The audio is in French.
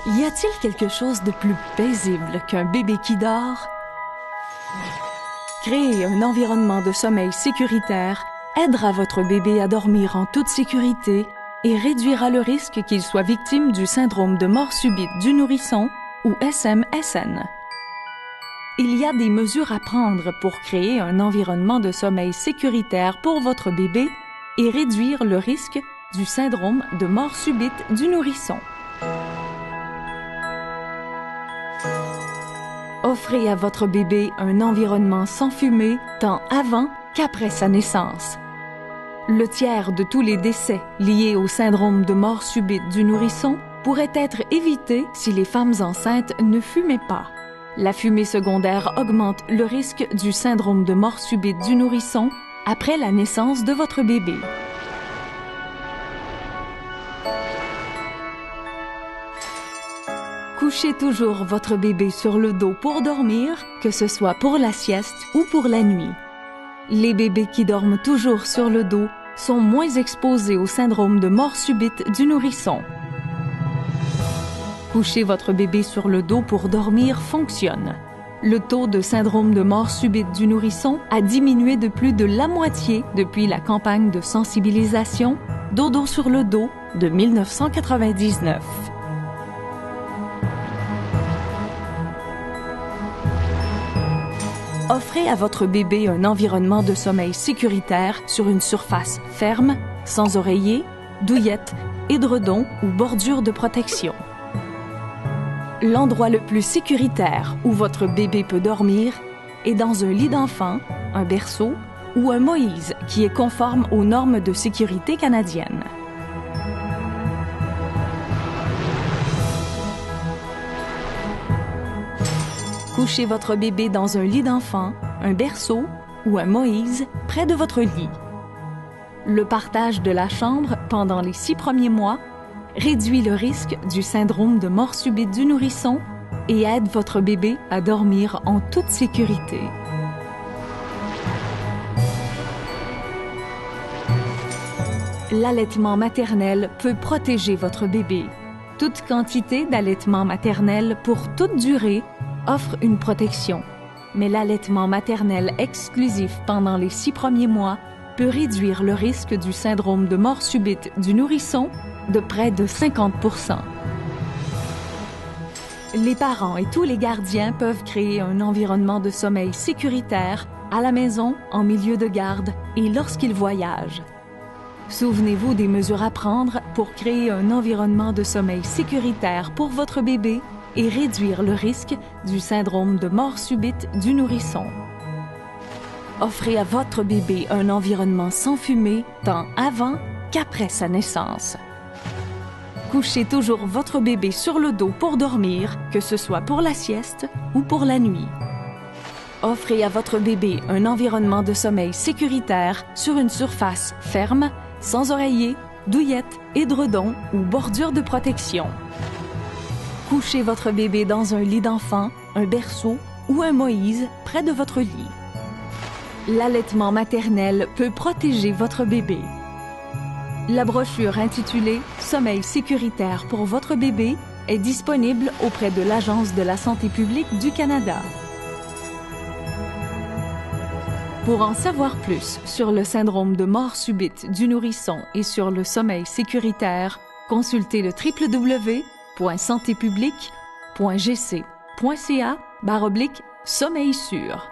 Y a-t-il quelque chose de plus paisible qu'un bébé qui dort? Créer un environnement de sommeil sécuritaire aidera votre bébé à dormir en toute sécurité et réduira le risque qu'il soit victime du syndrome de mort subite du nourrisson ou SMSN. Il y a des mesures à prendre pour créer un environnement de sommeil sécuritaire pour votre bébé et réduire le risque du syndrome de mort subite du nourrisson. Offrez à votre bébé un environnement sans fumée tant avant qu'après sa naissance. Le tiers de tous les décès liés au syndrome de mort subite du nourrisson pourrait être évité si les femmes enceintes ne fumaient pas. La fumée secondaire augmente le risque du syndrome de mort subite du nourrisson après la naissance de votre bébé. Couchez toujours votre bébé sur le dos pour dormir, que ce soit pour la sieste ou pour la nuit. Les bébés qui dorment toujours sur le dos sont moins exposés au syndrome de mort subite du nourrisson. Coucher votre bébé sur le dos pour dormir fonctionne. Le taux de syndrome de mort subite du nourrisson a diminué de plus de la moitié depuis la campagne de sensibilisation Dodo sur le dos de 1999. Offrez à votre bébé un environnement de sommeil sécuritaire sur une surface ferme, sans oreiller, douillette, édredon ou bordure de protection. L'endroit le plus sécuritaire où votre bébé peut dormir est dans un lit d'enfant, un berceau ou un Moïse qui est conforme aux normes de sécurité canadiennes. Couchez votre bébé dans un lit d'enfant, un berceau ou un Moïse près de votre lit. Le partage de la chambre pendant les 6 premiers mois réduit le risque du syndrome de mort subite du nourrisson et aide votre bébé à dormir en toute sécurité. L'allaitement maternel peut protéger votre bébé. Toute quantité d'allaitement maternel pour toute durée offre une protection, mais l'allaitement maternel exclusif pendant les 6 premiers mois peut réduire le risque du syndrome de mort subite du nourrisson de près de 50%. Les parents et tous les gardiens peuvent créer un environnement de sommeil sécuritaire à la maison, en milieu de garde et lorsqu'ils voyagent. Souvenez-vous des mesures à prendre pour créer un environnement de sommeil sécuritaire pour votre bébé et réduire le risque du syndrome de mort subite du nourrisson. Offrez à votre bébé un environnement sans fumée tant avant qu'après sa naissance. Couchez toujours votre bébé sur le dos pour dormir, que ce soit pour la sieste ou pour la nuit. Offrez à votre bébé un environnement de sommeil sécuritaire sur une surface ferme, sans oreiller, douillette, édredon ou bordure de protection. Couchez votre bébé dans un lit d'enfant, un berceau ou un Moïse près de votre lit. L'allaitement maternel peut protéger votre bébé. La brochure intitulée « Sommeil sécuritaire pour votre bébé » est disponible auprès de l'Agence de la santé publique du Canada. Pour en savoir plus sur le syndrome de mort subite du nourrisson et sur le sommeil sécuritaire, consultez le www.santépublique.gc.ca/sommeil sûr.